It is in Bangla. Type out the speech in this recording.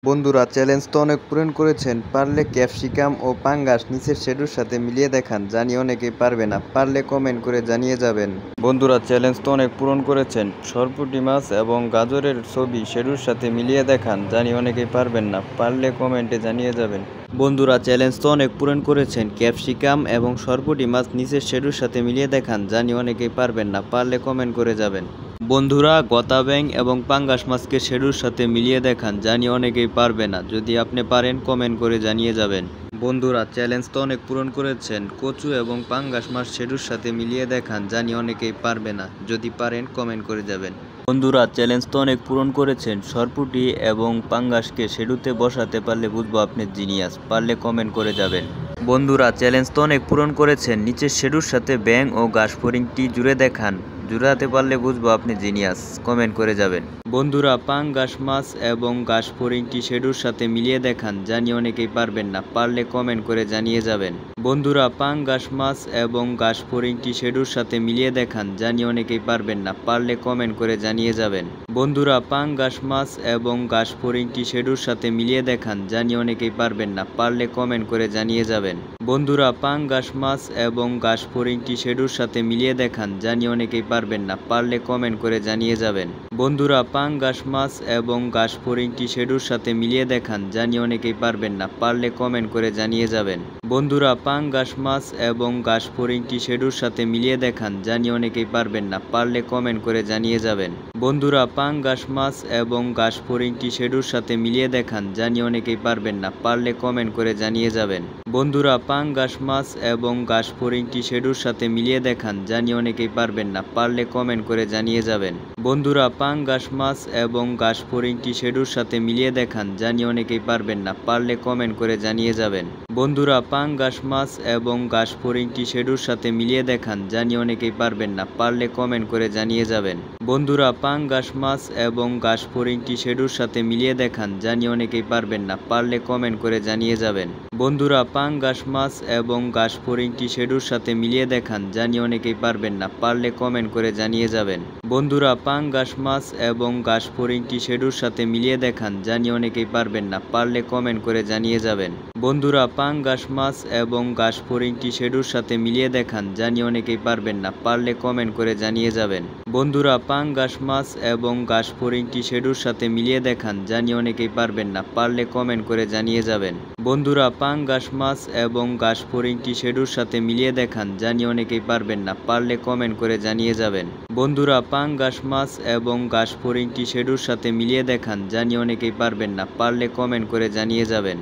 বন্ধুরা চ্যালেঞ্জ তো অনেক পূরণ করেছেন, পারলে ক্যাপসিকাম ও পাঙ্গাস নিচের শেডুর সাথে মিলিয়ে দেখান, জানি অনেকেই পারবে না, পারলে কমেন্ট করে জানিয়ে যাবেন। বন্ধুরা চ্যালেঞ্জ তো অনেক পূরণ করেছেন, সরপুঁটি মাছ এবং গাজরের ছবি শেডুর সাথে মিলিয়ে দেখান, জানি অনেকেই পারবেন না, পারলে কমেন্টে জানিয়ে যাবেন। বন্ধুরা চ্যালেঞ্জ তো অনেক পূরণ করেছেন, ক্যাপসিকাম এবং সরপুঁটি মাছ নিচের শেডুর সাথে মিলিয়ে দেখান, জানি অনেকেই পারবেন না, পারলে কমেন্ট করে যাবেন। বন্ধুরা গতা ব্যাঙ এবং পাঙ্গাস মাছকে শেডুর সাথে মিলিয়ে দেখান, জানি অনেকেই পারবে না, যদি আপনি পারেন কমেন্ট করে জানিয়ে যাবেন। বন্ধুরা চ্যালেঞ্জ তো অনেক পূরণ করেছেন, কচু এবং পাঙ্গাস মাছ শেডুর সাথে মিলিয়ে দেখান, জানি অনেকেই পারবে না, যদি পারেন কমেন্ট করে যাবেন। বন্ধুরা চ্যালেঞ্জ তো অনেক পূরণ করেছেন, সরপুঁটি এবং পাঙ্গাসকে শেডুতে বসাতে পারলে বুঝবো আপনি জিনিয়াস, পারলে কমেন্ট করে যাবেন। বন্ধুরা চ্যালেঞ্জ তো অনেক পূরণ করেছেন, নিচের শেডুর সাথে ব্যাঙ ও ঘাসফড়িংটি জুড়ে দেখান, জুড়াতে পারলে বুঝবো আপনি জিনিয়াস, কমেন্ট করে যাবেন। বন্ধুরা পাঙ্গাস মাছ এবং ঘাসফড়িংটি শেডুর সাথে মিলিয়ে দেখান, জানি অনেকেই পারবেন না, পারলে কমেন্ট করে জানিয়ে যাবেন। বন্ধুরা পাঙ্গাস মাছ এবং ঘাসফড়িংটি শেডুর সাথে মিলিয়ে দেখান, জানি অনেকেই পারবেন না, পারলে কমেন্ট করে জানিয়ে যাবেন। বন্ধুরা পাঙ্গাস মাছ এবং ঘাসফড়িংটি শেডুর সাথে মিলিয়ে দেখান, জানি অনেকেই পারবেন না, পারলে কমেন্ট করে জানিয়ে যাবেন। বন্ধুরা পাঙ্গাস মাছ এবং ঘাসফড়িংটি শেডুর সাথে মিলিয়ে দেখান, জানি অনেকেই পারবেন না, পারলে কমেন্ট করে জানিয়ে যাবেন। বন্ধুরা পাঙ্গাস মাছ এবং ঘাসফড়িংটি শেডুর সাথে মিলিয়ে দেখান, জানি অনেকেই পারবেন না, পারলে কমেন্ট করে জানিয়ে যাবেন। বন্ধুরা পাঙ্গাস মাছ এবং ঘাসফড়িংটি শেডুর সাথে মিলিয়ে দেখান, জানি অনেকেই পারবেন না, পারলে কমেন্ট করে জানিয়ে যাবেন। বন্ধুরা পাঙ্গাস মাছ এবং ঘাসফড়িংটি শেডুর সাথে মিলিয়ে দেখান, জানি অনেকেই পারবেন না, পারলে কমেন্ট করে জানিয়ে যাবেন। বন্ধুরা পাঙ্গাস মাছ এবং ঘাসফড়িংটি শেডুর সাথে মিলিয়ে দেখান, জানি অনেকেই পারবেন না, পারলে কমেন্ট করে জানিয়ে যাবেন। বন্ধুরা পাঙ্গাস মাছ এবং ঘাসফড়িংটি শেডুর সাথে মিলিয়ে দেখান, জানি অনেকেই পারবেন না, পারলে কমেন্ট করে জানিয়ে যাবেন। বন্ধুরা পাঙ্গাস মাছ এবং ঘাসফড়িংটি শেডুর সাথে মিলিয়ে দেখান, জানি অনেকেই পারবেন না, পারলে কমেন্ট করে জানিয়ে যাবেন। বন্ধুরা পাঙ্গাস মাছ এবং ঘাসফড়িংটি শেডুর সাথে মিলিয়ে দেখান, জানি অনেকেই পারবেন না, পারলে কমেন্ট করে জানিয়ে যাবেন। বন্ধুরা পাঙ্গাস মাছ এবং ঘাসফড়িংটি শেডুর সাথে মিলিয়ে দেখান, জানি অনেকেই পারবেন না, পারলে কমেন্ট করে জানিয়ে যাবেন। বন্ধুরা পাঙ্গাস মাছ এবং ঘাসফড়িংটি শেডুর সাথে মিলিয়ে দেখান, জানি অনেকেই পারবেন না, পারলে কমেন্ট করে জানিয়ে যাবেন। বন্ধুরা পাঙ্গাস মাছ এবং ঘাসফড়িংটি শেডুর সাথে মিলিয়ে দেখান, জানি অনেকেই পারবেন না, পারলে কমেন্ট করে জানিয়ে যাবেন। বন্ধুরা পাঙ্গাস মাছ এবং ঘাসফড়িংটি শেডুর সাথে মিলিয়ে দেখান, জানি অনেকেই পারবেন না, পারলে কমেন্ট করে জানিয়ে যাবেন। বন্ধুরা পাঙ্গাস মাছ এবং ঘাসফড়িংটি শেডুর সাথে মিলিয়ে দেখান, জানি অনেকেই পারবেন না, পারলে কমেন্ট করে জানিয়ে যাবেন। বন্ধুরা পাঙ্গাস মাছ এবং ঘাসফড়িংটি শেডুর সাথে মিলিয়ে দেখান, জানি অনেকেই পারবেন না, পারলে কমেন্ট করে জানিয়ে যাবেন।